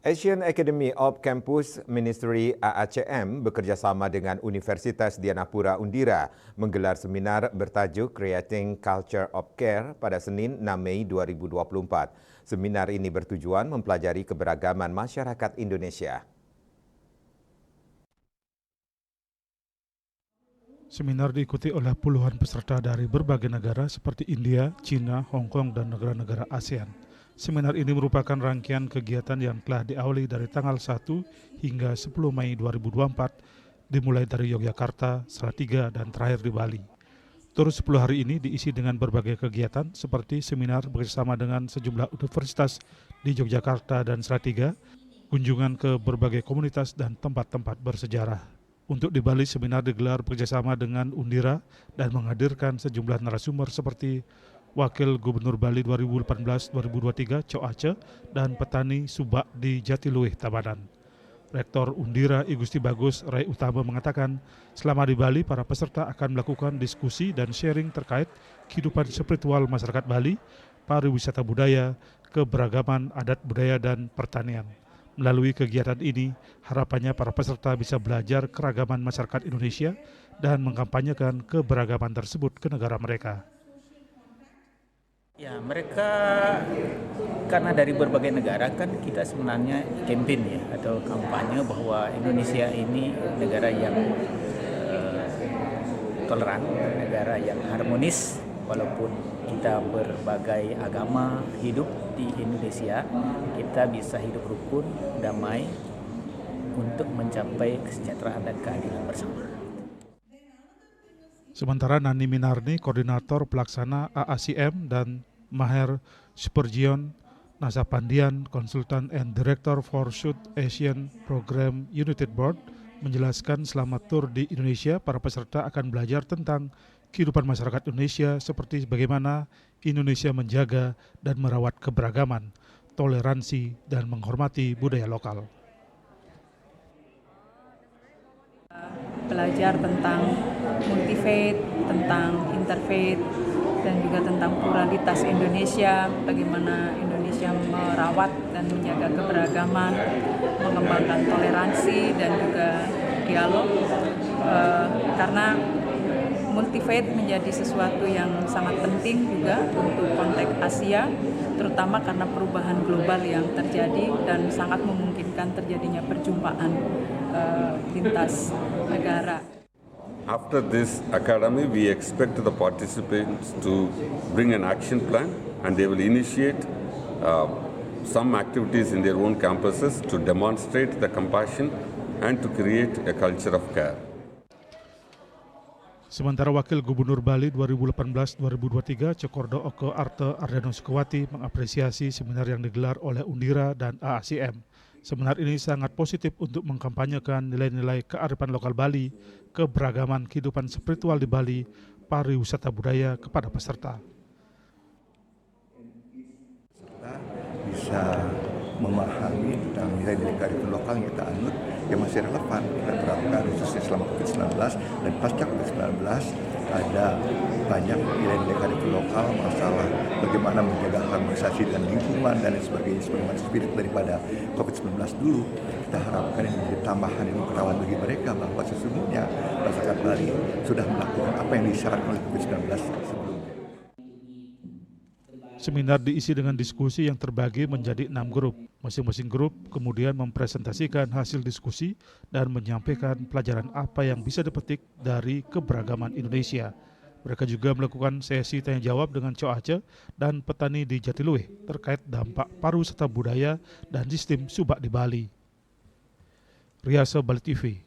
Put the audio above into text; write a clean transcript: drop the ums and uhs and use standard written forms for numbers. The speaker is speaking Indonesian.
Asian Academy of Campus Ministry AACM bekerjasama dengan Universitas Dianapura Undira menggelar seminar bertajuk Creating Culture of Care pada Senin 6 Mei 2024. Seminar ini bertujuan mempelajari keberagaman masyarakat Indonesia. Seminar diikuti oleh puluhan peserta dari berbagai negara seperti India, China, Hong Kong, dan negara-negara ASEAN. Seminar ini merupakan rangkaian kegiatan yang telah diawali dari tanggal 1 hingga 10 Mei 2024, dimulai dari Yogyakarta, Salatiga, dan terakhir di Bali. Tur 10 hari ini diisi dengan berbagai kegiatan seperti seminar bersama dengan sejumlah universitas di Yogyakarta dan Salatiga, kunjungan ke berbagai komunitas dan tempat-tempat bersejarah. Untuk di Bali, seminar digelar bekerjasama dengan Undira dan menghadirkan sejumlah narasumber seperti Wakil Gubernur Bali 2018-2023 Cok Aceh dan petani subak di Jatiluwih, Tabanan. Rektor Undira I Gusti Bagus Rai Utama mengatakan, selama di Bali para peserta akan melakukan diskusi dan sharing terkait kehidupan spiritual masyarakat Bali, pariwisata budaya, keberagaman adat budaya dan pertanian. Melalui kegiatan ini, harapannya para peserta bisa belajar keragaman masyarakat Indonesia dan mengkampanyekan keberagaman tersebut ke negara mereka. Ya, mereka karena dari berbagai negara kan kita sebenarnya campaign ya atau kampanye bahwa Indonesia ini negara yang toleran, negara yang harmonis. Walaupun kita berbagai agama hidup di Indonesia, kita bisa hidup rukun, damai untuk mencapai kesejahteraan dan keadilan bersama. Sementara Nani Minarni, Koordinator Pelaksana AACM, dan Maher Superjion Nasapandian, Konsultan and Director for South Asian Program United Board, menjelaskan selama tur di Indonesia, para peserta akan belajar tentang kehidupan masyarakat Indonesia seperti bagaimana Indonesia menjaga dan merawat keberagaman, toleransi, dan menghormati budaya lokal. Belajar tentang multi-faith, tentang interfaith, dan juga tentang pluralitas Indonesia, bagaimana Indonesia merawat dan menjaga keberagaman, mengembangkan toleransi dan juga dialog, karena multi-faith menjadi sesuatu yang sangat penting juga untuk konteks Asia, terutama karena perubahan global yang terjadi dan sangat memungkinkan terjadinya perjumpaan lintas negara. After this academy, we expect the participants to bring an action plan and they will initiate some activities in their own campuses to demonstrate the compassion and to create a culture of care. Sementara Wakil Gubernur Bali 2018-2023 Cokordo Oko Arte Ardeno Sukawati mengapresiasi seminar yang digelar oleh Undira dan AACM. Seminar ini sangat positif untuk mengkampanyekan nilai-nilai kearifan lokal Bali, keberagaman kehidupan spiritual di Bali, pariwisata budaya kepada peserta. Bisa memahami tentang nilai-nilai kearifan lokal yang kita anut yang masih relevan kita terapkan khususnya selama COVID-19 dan pasca COVID-19. Ada banyak nilai-nilai kearifan lokal, masalah bagaimana menjaga harmonisasi dan lingkungan dan lain sebagainya, sebagaimana spirit daripada COVID-19 dulu. Kita harapkan ini menjadi tambahan ilmu pengetahuan bagi mereka bahwa sesungguhnya masyarakat Bali sudah melakukan apa yang disyaratkan oleh COVID-19 sebelumnya. Seminar diisi dengan diskusi yang terbagi menjadi 6 grup. Masing-masing grup kemudian mempresentasikan hasil diskusi dan menyampaikan pelajaran apa yang bisa dipetik dari keberagaman Indonesia. Mereka juga melakukan sesi tanya jawab dengan Cok Aceh dan petani di Jatiluwih terkait dampak pariwisata budaya dan sistem subak di Bali. Riasa Bali TV.